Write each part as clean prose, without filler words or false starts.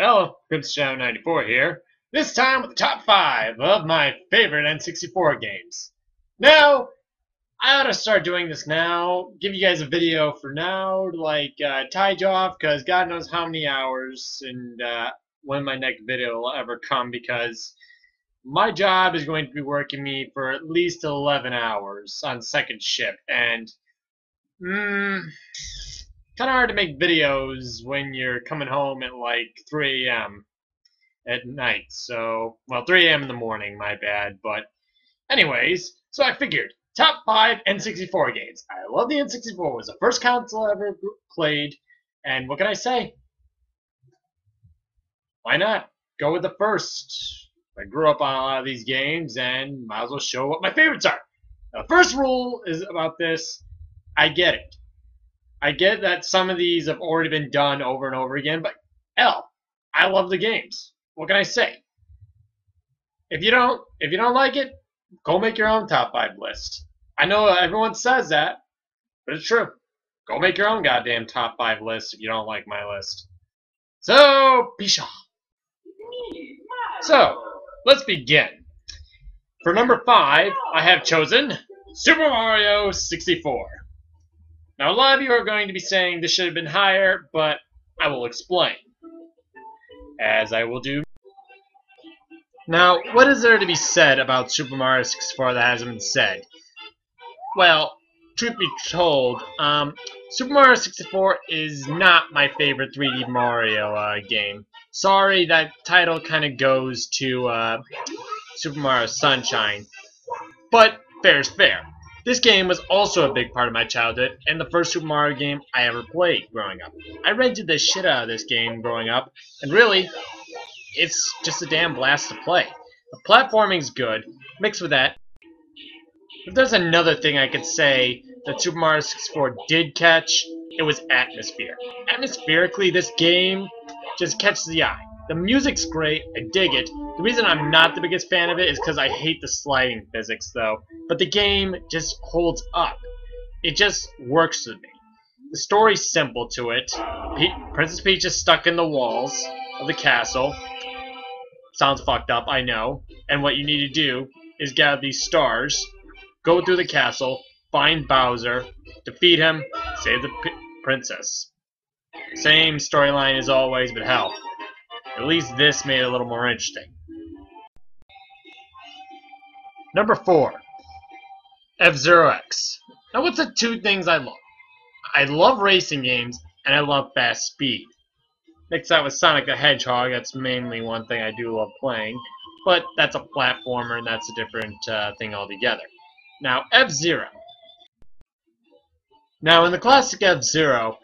Hello, Shadow94 here. This time with the top 5 of my favorite N64 games. Now, I ought to start doing this now, give you guys a video for now to tide you off, because God knows how many hours and when my next video will ever come, because my job is going to be working me for at least 11 hours on second shift, and kind of hard to make videos when you're coming home at like 3 a.m. at night. So, well, 3 a.m. in the morning, my bad. But anyways, so I figured, top 5 N64 games. I love the N64. It was the first console I ever played. And what can I say? Why not? Go with the first. I grew up on a lot of these games and might as well show what my favorites are. Now, the first rule is about this. I get it. I get that some of these have already been done over and over again, but hell, I love the games. What can I say? If you don't like it, go make your own top 5 list. I know everyone says that, but it's true. Go make your own goddamn top 5 list if you don't like my list. So, peace off. So, let's begin. For number 5, I have chosen Super Mario 64. Now, a lot of you are going to be saying this should have been higher, but I will explain, as I will do. Now, what is there to be said about Super Mario 64 that hasn't been said? Well, truth be told, Super Mario 64 is not my favorite 3D Mario game. Sorry, that title kind of goes to Super Mario Sunshine, but fair is fair. This game was also a big part of my childhood, and the first Super Mario game I ever played growing up. I rented the shit out of this game growing up, and really, it's just a damn blast to play. The platforming's good, mixed with that. If there's another thing I could say that Super Mario 64 did catch, it was atmosphere. Atmospherically, this game just catches the eye. The music's great, I dig it. The reason I'm not the biggest fan of it is because I hate the sliding physics, though. But the game just holds up. It just works with me. The story's simple to it. Princess Peach is stuck in the walls of the castle. Sounds fucked up, I know. And what you need to do is gather these stars, go through the castle, find Bowser, defeat him, save the princess. Same storyline as always, but hell, at least this made it a little more interesting. Number 4, F-Zero X. Now, what's the two things I love? I love racing games, and I love fast speed. Mix that with Sonic the Hedgehog, that's mainly one thing I do love playing, but that's a platformer, and that's a different thing altogether. Now, F-Zero. Now, in the classic F-Zero,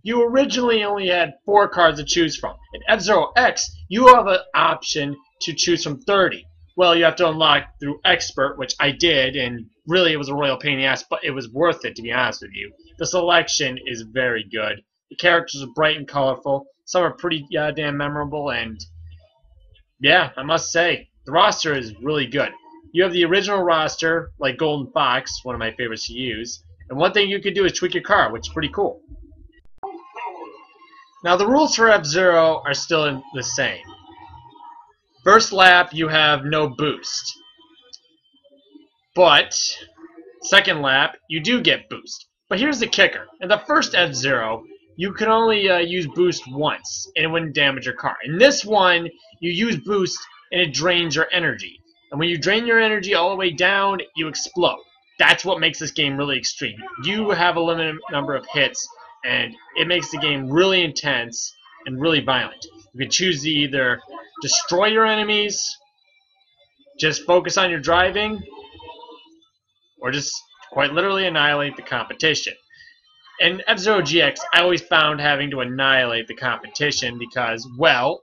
you originally only had 4 cards to choose from. In F-Zero X, you have an option to choose from 30. Well, you have to unlock through Expert, which I did, and really it was a royal pain in the ass, but it was worth it, to be honest with you. The selection is very good. The characters are bright and colorful. Some are pretty damn memorable, and yeah, I must say, the roster is really good. You have the original roster, like Golden Fox, one of my favorites to use, and one thing you could do is tweak your car, which is pretty cool. Now, the rules for F-Zero are still the same. First lap, you have no boost. But, second lap, you do get boost. But here's the kicker. In the first F-Zero, you could only use boost once, and it wouldn't damage your car. In this one, you use boost, and it drains your energy. And when you drain your energy all the way down, you explode. That's what makes this game really extreme. You have a limited number of hits, and it makes the game really intense and really violent. You can choose to either destroy your enemies, just focus on your driving, or just quite literally annihilate the competition. In F-Zero GX, I always found having to annihilate the competition because, well,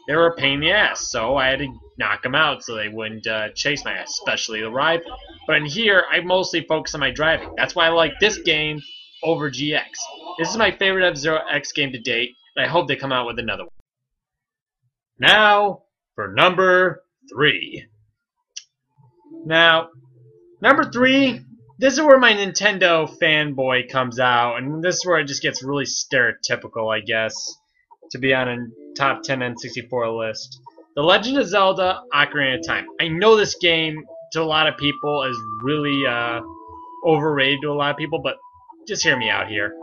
they were a pain in the ass, so I had to knock them out so they wouldn't chase my ass, especially the rival. But in here, I mostly focus on my driving. That's why I like this game over GX. This is my favorite F-Zero X game to date, and I hope they come out with another one. Now, for number 3. Now, number 3, this is where my Nintendo fanboy comes out, and this is where it just gets really stereotypical, I guess. to be on a top 10 N64 list. The Legend of Zelda: Ocarina of Time. I know this game to a lot of people is really overrated to a lot of people, but just hear me out here.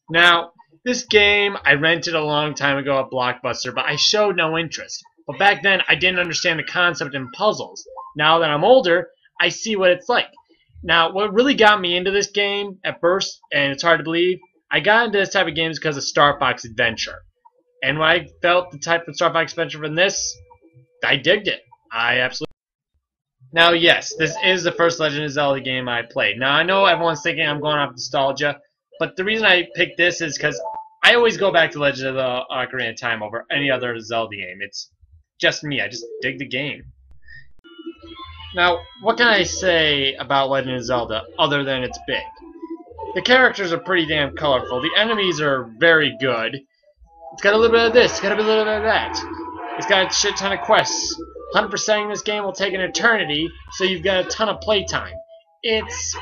Now, this game I rented a long time ago at Blockbuster, but I showed no interest. But back then, I didn't understand the concept in puzzles. Now that I'm older, I see what it's like. Now, what really got me into this game at first, and it's hard to believe, I got into this type of games because of Star Fox Adventure. And when I felt the type of Star Fox Adventure from this, I digged it. I absolutely. Now, yes, this is the first Legend of Zelda game I played. Now, I know everyone's thinking I'm going off nostalgia, but the reason I picked this is because I always go back to Legend of the Ocarina of Time over any other Zelda game. It's just me. I just dig the game. Now, what can I say about Legend of Zelda other than it's big? The characters are pretty damn colorful. The enemies are very good. It's got a little bit of this. It's got a little bit of that. It's got a shit ton of quests. 100%ing this game will take an eternity, so you've got a ton of playtime. It's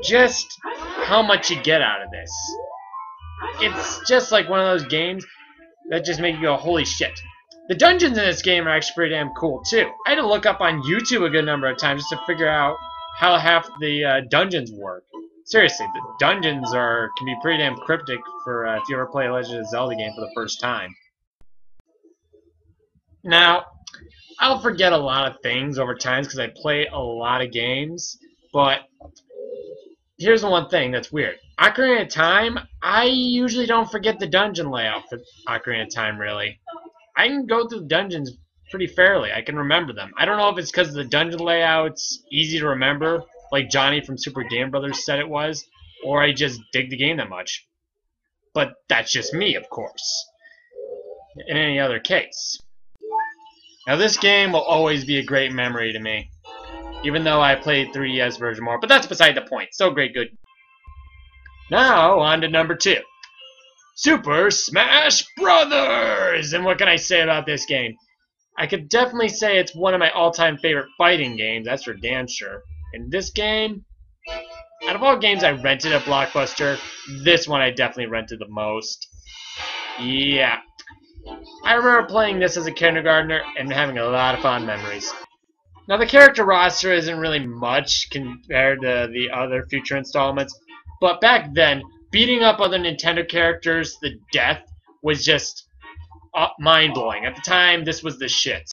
just how much you get out of this. It's just like one of those games that just make you go, holy shit. The dungeons in this game are actually pretty damn cool, too. I had to look up on YouTube a good number of times just to figure out how half the dungeons work. Seriously, the dungeons can be pretty damn cryptic for if you ever play a Legend of Zelda game for the first time. Now, I'll forget a lot of things over time because I play a lot of games, but here's the one thing that's weird. Ocarina of Time, I usually don't forget the dungeon layout for Ocarina of Time, really. I can go through the dungeons pretty fairly. I can remember them. I don't know if it's because the dungeon layout's easy to remember, like Johnny from Super Game Brothers said it was, or I just dig the game that much. But that's just me, of course. In any other case. Now, this game will always be a great memory to me, even though I played 3DS version more, but that's beside the point. So great, good. Now, on to number 2. Super Smash Brothers! And what can I say about this game? I could definitely say it's one of my all-time favorite fighting games, that's for damn sure. And this game, out of all games I rented at Blockbuster, this one I definitely rented the most. Yeah. I remember playing this as a kindergartner and having a lot of fond memories. Now, the character roster isn't really much compared to the other future installments, but back then, beating up other Nintendo characters to death was just mind-blowing. At the time, this was the shit.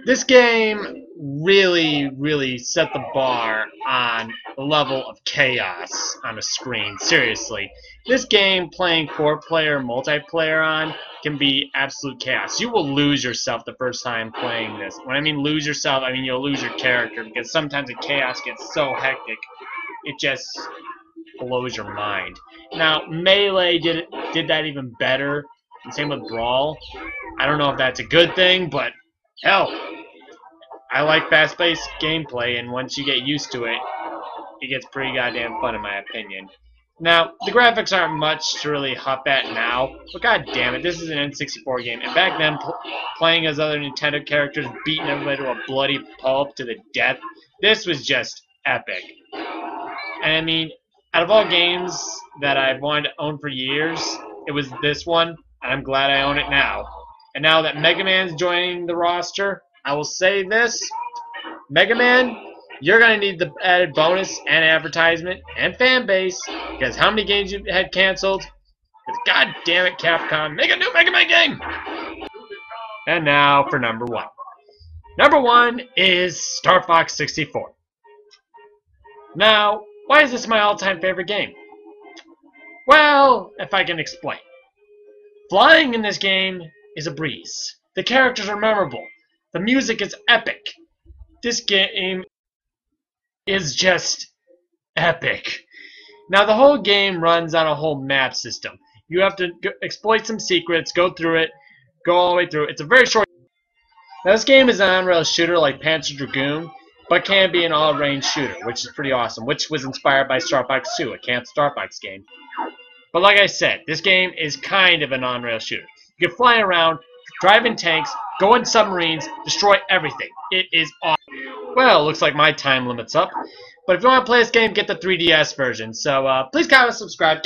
This game really, really set the bar on the level of chaos on a screen. Seriously. This game, playing 4-player multiplayer on, can be absolute chaos. You will lose yourself the first time playing this. When I mean lose yourself, I mean you'll lose your character, because sometimes the chaos gets so hectic, it just blows your mind. Now, Melee did that even better, and same with Brawl. I don't know if that's a good thing, but hell, I like fast-paced gameplay, and once you get used to it, it gets pretty goddamn fun in my opinion. Now, the graphics aren't much to really huff at now, but god damn it, this is an N64 game, and back then, playing as other Nintendo characters, beating everybody to a bloody pulp to the death, this was just epic. And I mean, out of all games that I've wanted to own for years, it was this one, and I'm glad I own it now. And now that Mega Man's joining the roster, I will say this, Mega Man, you're going to need the added bonus and advertisement and fan base, because how many games you had canceled? Because god damn it, Capcom, make a new Mega Man game! And now for number 1. Number 1 is Star Fox 64. Now, why is this my all-time favorite game? Well, if I can explain. Flying in this game is a breeze. The characters are memorable. The music is epic. This game is just epic. Now, the whole game runs on a whole map system. You have to exploit some secrets, go through it, go all the way through. It's a very short. Now, this game is an on-rail shooter like Panzer Dragoon, but can be an all-range shooter, which is pretty awesome, which was inspired by Star Fox 2, a Camp Star Fox game. But like I said, this game is kind of an on-rail shooter. You can fly around, drive in tanks, go in submarines, destroy everything. It is awesome. Well, looks like my time limit's up. But if you want to play this game, get the 3DS version. So please comment, subscribe.